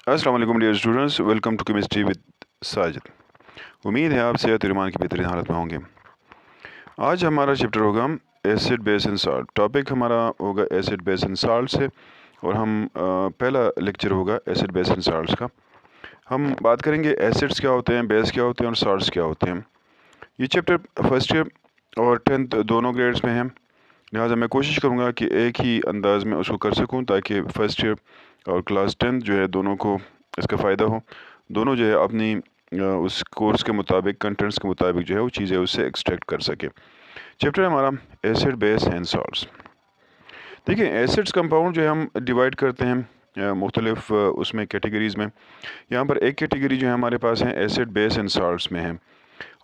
अस्सलाम वालेकुम dear students, welcome to chemistry with Sajid. उम्मीद है आप सेहत और ईमान की बेहतरीन हालत में होंगे। आज हमारा चैप्टर होगा acid base and salt. Topic हमारा होगा एसिड बेस एंड साल्ट से, और हम पहला लेक्चर होगा एसिड बेस एंड साल्ट्स का। हम बात करेंगे एसिड्स क्या होते हैं, बेस क्या होते हैं और साल्ट्स क्या होते हैं। ये चैप्टर फर्स्ट ईयर और 10th दोनों ग्रेड्स में है, लिहाजा मैं कोशिश करूँगा कि एक ही अंदाज में उसको कर सकूँ ताकि फ़र्स्ट ईयर और क्लास 10th जो है दोनों को इसका फ़ायदा हो। दोनों जो है अपनी उस कोर्स के मुताबिक, कंटेंट्स के मुताबिक जो है वो चीज़ें उससे एक्सट्रैक्ट कर सके। चैप्टर है हमारा एसिड बेस एंड सॉल्ट्स। देखिए, एसिड्स कंपाउंड जो है हम डिवाइड करते हैं मुख्तलिफ उसमें कैटेगरीज़ में। यहाँ पर एक कैटेगरी जो है हमारे पास है एसिड बेस एंड सॉल्ट्स में है,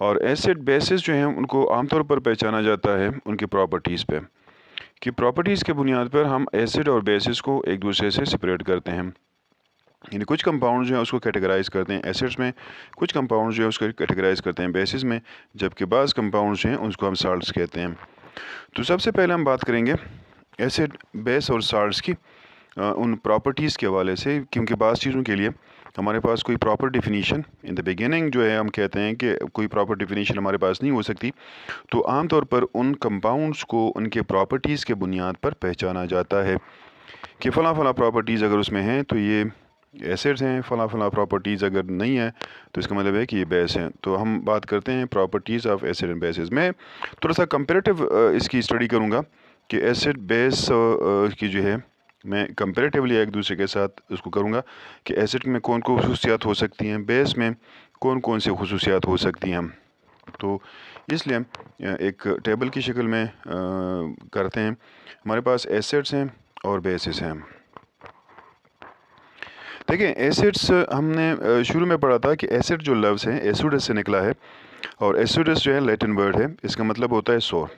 और एसिड बेसिस जो हैं उनको आमतौर पर पहचाना जाता है उनकी प्रॉपर्टीज़ पे, कि प्रॉपर्टीज़ के बुनियाद पर हम एसिड और बेसिस को एक दूसरे से सेपरेट करते हैं। यानी कुछ कंपाउंड जो है उसको कैटेगराइज करते हैं एसिड्स में, कुछ कंपाउंड जो है उसको कैटेगराइज करते हैं बेसिस में, जबकि बाज़ कंपाउंड जो हैं उसको हम साल्ट्स कहते हैं। तो सबसे पहले हम बात करेंगे एसिड बेस और साल्ट्स की उन प्रॉपर्टीज़ के हवाले से, क्योंकि बाज़ चीज़ों के लिए हमारे पास कोई proper definition in the beginning जो है हम कहते हैं कि कोई प्रॉपर डिफिनीशन हमारे पास नहीं हो सकती। तो आमतौर पर उन कंपाउंड्स को उनके प्रॉपर्टीज़ के बुनियाद पर पहचाना जाता है कि फ़लाँ फ़लाँ प्रॉपर्टीज़ अगर उसमें हैं तो ये एसिड्स हैं, फ़लाँ फ़लाँ प्रॉपर्टीज़ अगर नहीं है तो इसका मतलब है कि ये बेस हैं। तो हम बात करते हैं properties of acid and bases. मैं थोड़ा सा कंपेरेटिव इसकी स्टडी करूँगा कि एसिड बेस की जो है मैं कंपेरेटिवली एक दूसरे के साथ उसको करूँगा कि एसिड में कौन कौन खुसूसियात हो सकती हैं, बेस में कौन कौन सी खुसूसियात हो सकती हैं। तो इसलिए हम एक टेबल की शक्ल में करते हैं। हमारे पास एसिड्स हैं और बेसिस हैं। देखिए, एसिड्स हमने शुरू में पढ़ा था कि एसिड जो लफ्ज़ है एसिडस से निकला है, और एसिडस जो है लैटिन वर्ड है, इसका मतलब होता है सोर।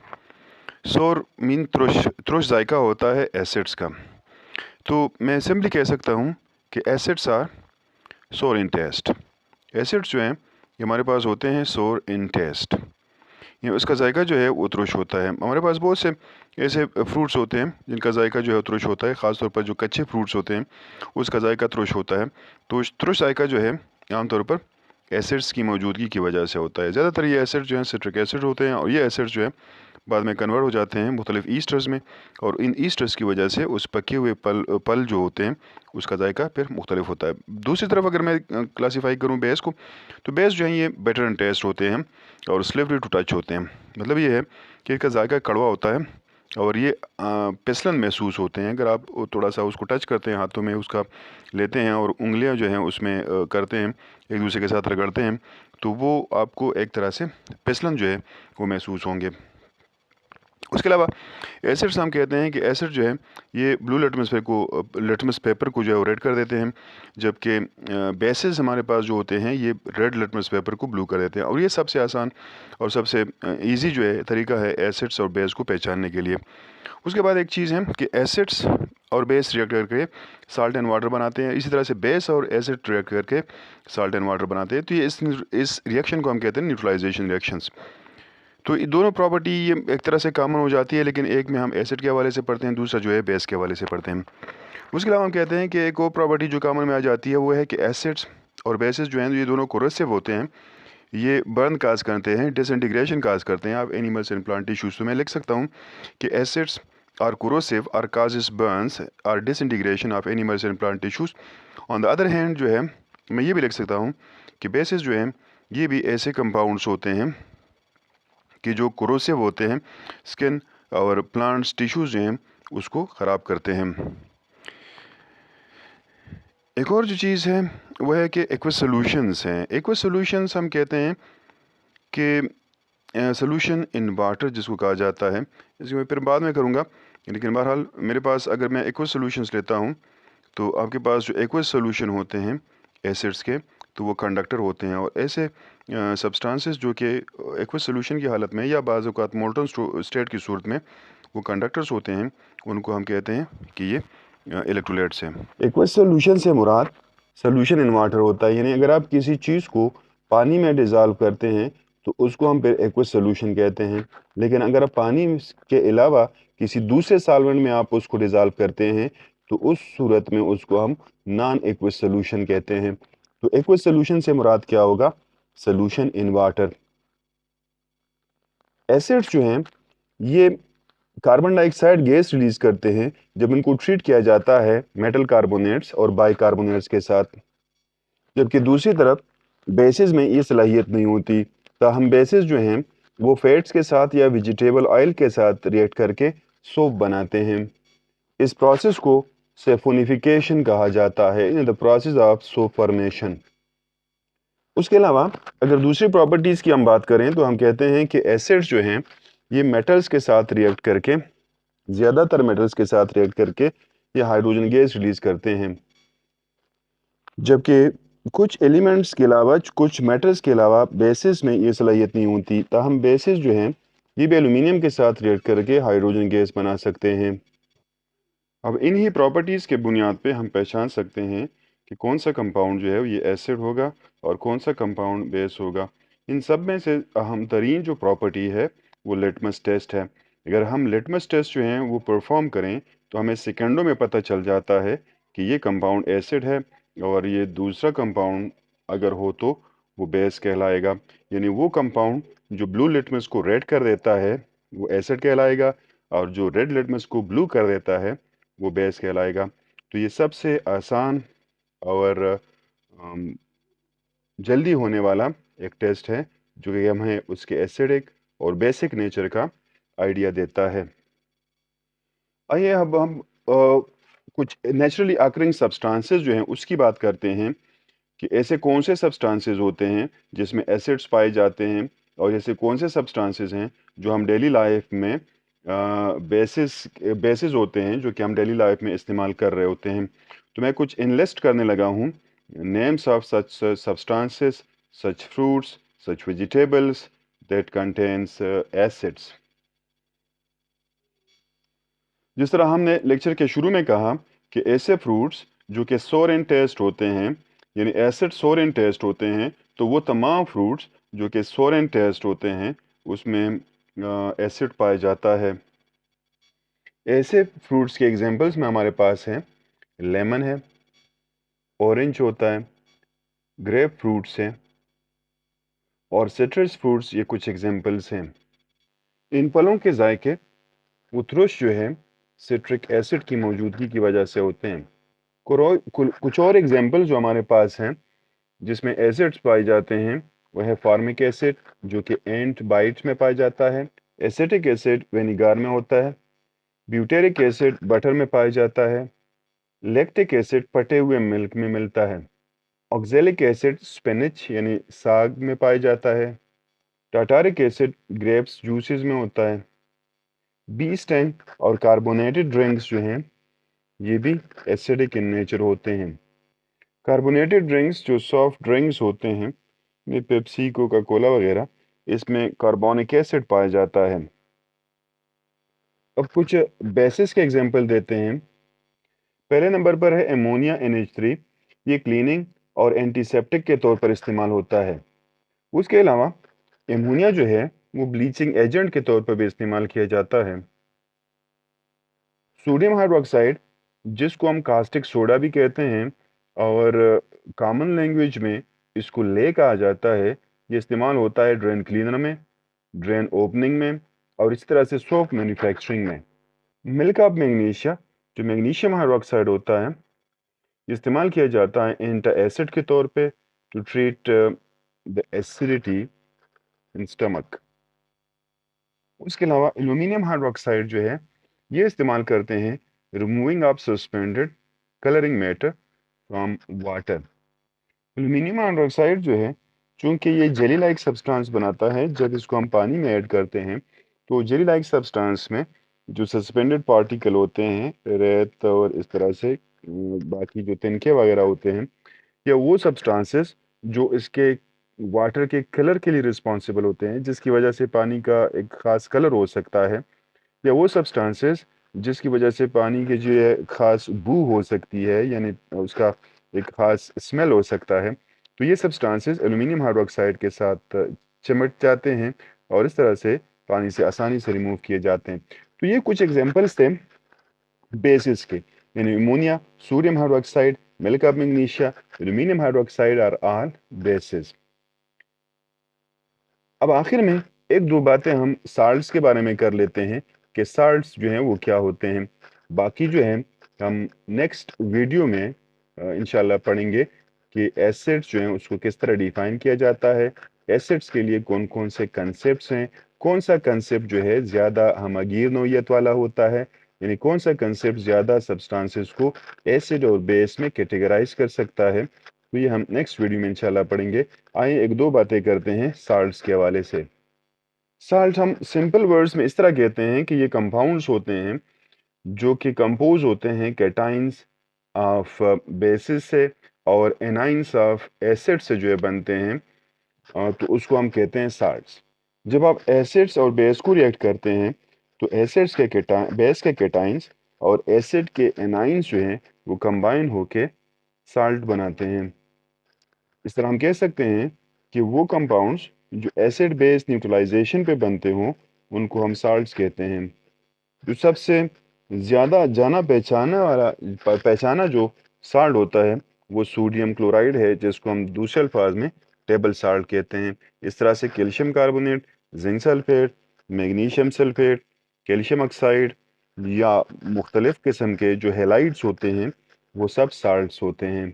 सोर मीन त्रुश, त्रुश जायका होता है एसिड्स का। तो मैं सिंपली कह सकता हूँ कि एसिड्स आर सोर इन टेस्ट। एसिड्स जो हैं ये हमारे पास होते हैं सोर इन टेस्ट, ये उसका जायका जो है वो त्रुश होता है। हमारे पास बहुत से ऐसे फ्रूट्स होते हैं जिनका जायका जो है त्रुश होता है, ख़ास तौर पर जो कच्चे फ्रूट्स होते हैं उसका जायका त्रुश होता है। तो त्रुश जायका जो है आमतौर पर एसिड्स की मौजूदगी की वजह से होता है। ज़्यादातर ये एसिड जो हैं सिट्रिक एसिड होते हैं, और ये एसिड्स जो है बाद में कन्वर्ट हो जाते हैं मुख्तलिफ ईस्टर्स में, और इन ईस्टर्स की वजह से उस पके हुए पल जो होते हैं उसका जायका फिर मुख्तलिफ होता है। दूसरी तरफ अगर मैं क्लासीफाई करूँ बेस को, तो बेस जो हैं ये बेटर इन टेस्ट होते हैं और स्लिवरी टू टच होते हैं। मतलब ये है कि इसका जायका कड़वा होता है और ये फिसलन महसूस होते हैं। अगर आप थोड़ा सा उसको टच करते हैं, हाथों में उसका लेते हैं और उंगलियां जो हैं उसमें करते हैं, एक दूसरे के साथ रगड़ते हैं, तो वो आपको एक तरह से फिसलन जो है वो महसूस होंगे। उसके अलावा एसिड्स हम कहते हैं कि एसिड जो है ये ब्लू लिटमस पेपर को जो है रेड कर देते हैं, जबकि बेसिस हमारे पास जो होते हैं ये रेड लिटमस पेपर को ब्लू कर देते हैं। और ये सबसे आसान और सबसे इजी जो है तरीका है एसिड्स और बेस को पहचानने के लिए। उसके बाद एक चीज़ है कि एसिड्स और बेस रिएक्ट करके साल्ट एंड वाटर बनाते हैं, इसी तरह से बेस और एसिड रिएक्ट करके साल्ट एंड वाटर बनाते हैं। तो ये इस रिएक्शन को हम कहते हैं न्यूट्रलाइजेशन रिएक्शंस। तो ये दोनों प्रॉपर्टी ये एक तरह से कॉमन हो जाती है, लेकिन एक में हम एसिड के हवाले से पढ़ते हैं, दूसरा जो है बेस के हवाले से पढ़ते हैं। उसके अलावा हम कहते हैं कि एक और प्रॉपर्टी जो कॉमन में आ जाती है वो है कि एसिड्स और बेसिस जो हैं ये दोनों कोरोसिव होते हैं, ये बर्न काज करते हैं, डिसइंटीग्रेशन काज करते हैं आप एनिमल्स एंड प्लांट टिश्यूज। तो मैं लिख सकता हूँ कि acids are corrosive are causes burns are disintegration of animals and plant tissues. On the other hand जो है मैं ये भी लिख सकता हूँ कि बेसिस जो हैं ये भी ऐसे कंपाउंड्स होते हैं कि जो कोरोसिव होते हैं, स्किन और प्लांट्स टिश्यूज़ जो हैं उसको ख़राब करते हैं। एक और जो चीज़ है वो है कि एक्वस सॉल्यूशंस हैं। एक्वस सॉल्यूशंस हम कहते हैं कि सॉल्यूशन इन वाटर जिसको कहा जाता है, इसको मैं फिर बाद में करूँगा, लेकिन बहरहाल मेरे पास अगर मैं एक्वस सॉल्यूशंस लेता हूँ तो आपके पास जो एक्वस सॉल्यूशन होते हैं एसिड्स के, तो वो कंडक्टर होते हैं। और ऐसे सब्सटेंसेस जो कि एक्वस सॉल्यूशन की हालत में या बाज़ औक़ात मोल्टन स्टेट की सूरत में वो कंडक्टर्स होते हैं, उनको हम कहते हैं कि ये इलेक्ट्रोलाइट्स हैं। एक्वस सॉल्यूशन से मुराद सॉल्यूशन इन वाटर होता है, यानी अगर आप किसी चीज़ को पानी में डिज़ोल्व करते हैं तो उसको हम फिर एक्वस सॉल्यूशन कहते हैं। लेकिन अगर आप पानी के अलावा किसी दूसरे सॉल्वेंट में आप उसको डिज़ोल्व करते हैं तो उस सूरत में उसको हम नॉन एक्वस सोल्यूशन कहते हैं। तो एक्वस सोल्यूशन से मुराद क्या होगा? Solution in water. एसिड्स जो हैं ये कार्बन डाइऑक्साइड गैस रिलीज करते हैं जब इनको ट्रीट किया जाता है मेटल कार्बोनेट्स और बाइकार्बोनेट्स के साथ, जबकि दूसरी तरफ बेसिस में ये सलाहियत नहीं होती। तो हम बेसिस जो हैं वो फैट्स के साथ या वेजिटेबल ऑयल के साथ रिएक्ट करके सोप बनाते हैं। इस प्रोसेस को सेफोनिफिकेशन कहा जाता है, in the process of soap formation. उसके अलावा अगर दूसरी प्रॉपर्टीज़ की हम बात करें तो हम कहते हैं कि एसिड्स जो हैं ये मेटल्स के साथ रिएक्ट करके, ज़्यादातर मेटल्स के साथ रिएक्ट करके ये हाइड्रोजन गैस रिलीज करते हैं, जबकि कुछ एलिमेंट्स के अलावा, कुछ मेटल्स के अलावा बेसिस में ये सलाहियत नहीं होती। ताहम बेसिस जो हैं ये भी एल्यूमिनियम के साथ रिएक्ट करके हाइड्रोजन गैस बना सकते हैं। अब इन्हीं प्रॉपर्टीज़ के बुनियाद पे हम पहचान सकते हैं कि कौन सा कंपाउंड जो है ये एसिड होगा और कौन सा कंपाउंड बेस होगा। इन सब में से अहम तरीन जो प्रॉपर्टी है वो लिटमस टेस्ट है। अगर हम लिटमस टेस्ट जो हैं वो परफॉर्म करें तो हमें सेकेंडों में पता चल जाता है कि ये कंपाउंड एसिड है और ये दूसरा कंपाउंड अगर हो तो वो बेस कहलाएगा। यानी वो कंपाउंड जो ब्लू लिटमस को रेड कर देता है वो एसिड कहलाएगा, और जो रेड लिटमस को ब्लू कर देता है वो बेस कहलाएगा। तो ये सबसे आसान और जल्दी होने वाला एक टेस्ट है जो कि हमें उसके एसिडिक और बेसिक नेचर का आइडिया देता है। आइए अब हम कुछ नेचुरली अकरिंग सब्सटेंसेस जो हैं उसकी बात करते हैं कि ऐसे कौन से सब्सटेंसेस होते हैं जिसमें एसिड्स पाए जाते हैं, और ऐसे कौन से सब्सटेंसेस हैं जो हम डेली लाइफ में बेसिस बेसिस होते हैं जो कि हम डेली लाइफ में इस्तेमाल कर रहे होते हैं। तो मैं कुछ इनलिस्ट करने लगा हूँ names of such substances, such fruits, such vegetables that contains acids. जिस तरह हमने लेक्चर के शुरू में कहा कि ऐसे फ्रूट्स जो कि सोर इन टेस्ट होते हैं, यानी एसिड सोर इन टेस्ट होते हैं, तो वो तमाम फ्रूट्स जो कि सोर इन टेस्ट होते हैं उसमें एसिड पाया जाता है। ऐसे फ्रूट्स के एग्जांपल्स में हमारे पास हैं लेमन है, ऑरेंज होता है, ग्रेप फ्रूट्स हैं और सिट्रस फ्रूट्स, ये कुछ एग्जांपल्स हैं। इन फलों के जायके उत्कृष्ट जो है सिट्रिक एसिड की मौजूदगी की वजह से होते हैं। कुछ और एग्जांपल जो हमारे पास हैं जिसमें एसिड्स पाए जाते हैं वह है फार्मिक एसिड जो कि एंट बाइट्स में पाया जाता है, एसिटिक एसिड विनेगर में होता है, ब्यूटेरिक एसिड बटर में पाया जाता है, लैक्टिक एसिड फटे हुए मिल्क में मिलता है, ऑक्जेलिक एसिड स्पिनच यानी साग में पाया जाता है, टाटारिक एसिड ग्रेप्स जूसेस में होता है। बी स्टैंग और कार्बोनेटेड ड्रिंक्स जो हैं ये भी एसिडिक इन नेचर होते हैं। कार्बोनेटेड ड्रिंक्स जो सॉफ्ट ड्रिंक्स होते हैं, ये पेप्सी, कोका कोला वगैरह, इसमें कार्बोनिक एसिड पाया जाता है। अब कुछ बेसिस के एग्जांपल देते हैं। पहले नंबर पर है एमोनिया NH3। ये क्लीनिंग और एंटीसेप्टिक के तौर पर इस्तेमाल होता है। उसके अलावा एमोनिया जो है वो ब्लीचिंग एजेंट के तौर पर भी इस्तेमाल किया जाता है। सोडियम हाइड्रोक्साइड जिसको हम कास्टिक सोडा भी कहते हैं और कॉमन लैंग्वेज में इसको ले कहा जाता है, ये इस्तेमाल होता है ड्रेन क्लीनर में, ड्रेन ओपनिंग में और इस तरह से सोप मैन्युफैक्चरिंग में। मिल्क ऑफ मैग्नीशिया जो मैग्नीशियम हाइड्रोक्साइड होता है ये इस्तेमाल किया जाता है एंटी एसिड के तौर पे to treat the acidity in stomach. उसके अलावा एल्यूमिनियम हाइड्रोक्साइड जो है ये इस्तेमाल करते हैं removing of suspended colouring matter from water. Aluminium hydroxide जो है चूंकि ये जेली लाइक सब्सटेंस बनाता है, जब इसको हम पानी में ऐड करते हैं तो जेली लाइक सब्सटेंस में जो सस्पेंडेड पार्टिकल होते हैं, रेत और इस तरह से बाकी जो तिनके वगैरह होते हैं, या वो सब्सटेंसेस जो इसके वाटर के कलर के लिए रिस्पॉन्सिबल होते हैं जिसकी वजह से पानी का एक ख़ास कलर हो सकता है, या वो सब्सटेंसेस जिसकी वजह से पानी की जो है ख़ास बू हो सकती है, यानी उसका एक ख़ास स्मेल हो सकता है, तो ये सब्सटेंसेस एल्यूमिनियम हाइड्रोक्साइड के साथ चिमट जाते हैं और इस तरह से पानी से आसानी से रिमूव किए जाते हैं। तो ये कुछ एग्जांपल्स थे बेसिस के। यानी ammonia, sodium hydroxide, milk of magnesia, aluminium hydroxide are all bases. अब आखिर में एक दो बातें हम साल्ट्स के बारे में कर लेते हैं कि साल्ट्स जो हैं वो क्या होते हैं। बाकी जो है हम नेक्स्ट वीडियो में इंशाल्लाह पढ़ेंगे कि एसिड्स जो हैं उसको किस तरह डिफाइन किया जाता है, एसिड्स के लिए कौन कौन से कंसेप्ट्स हैं, कौन सा कंसेप्ट जो है ज़्यादा हमगीर नोयत वाला होता है, यानी कौन सा कंसेप्ट ज़्यादा सब्सटेंसेस को एसिड और बेस में कैटेगराइज कर सकता है। तो ये हम नेक्स्ट वीडियो में इंशाल्लाह पढ़ेंगे। आइए एक दो बातें करते हैं साल्ट्स के हवाले से। साल्ट हम सिंपल वर्ड्स में इस तरह कहते हैं कि ये कंपाउंड्स होते हैं जो कि कंपोज होते हैं कैटाइंस ऑफ बेसिस से और एनाइंस ऑफ एसिड से जो है बनते हैं। तो उसको हम कहते हैं साल्ट्स। जब आप एसिड्स और बेस को रिएक्ट करते हैं तो एसिड्स के बेस के कैटाइंस और एसिड के एनाइंस जो हैं वो कंबाइन होके साल्ट बनाते हैं। इस तरह हम कह सकते हैं कि वो कंपाउंड्स जो एसिड बेस न्यूट्रलाइजेशन पे बनते हों उनको हम साल्ट्स कहते हैं। जो सबसे ज़्यादा जाना पहचाना जो साल्ट होता है वो सोडियम क्लोराइड है, जिसको हम दूसरे अल्फाज में टेबल साल्ट कहते हैं। इस तरह से calcium carbonate, zinc sulphate, magnesium sulphate, calcium oxide या मुख्तलिफ़ किस्म के जो हेलाइड्स होते हैं वो सब साल्ट्स होते हैं।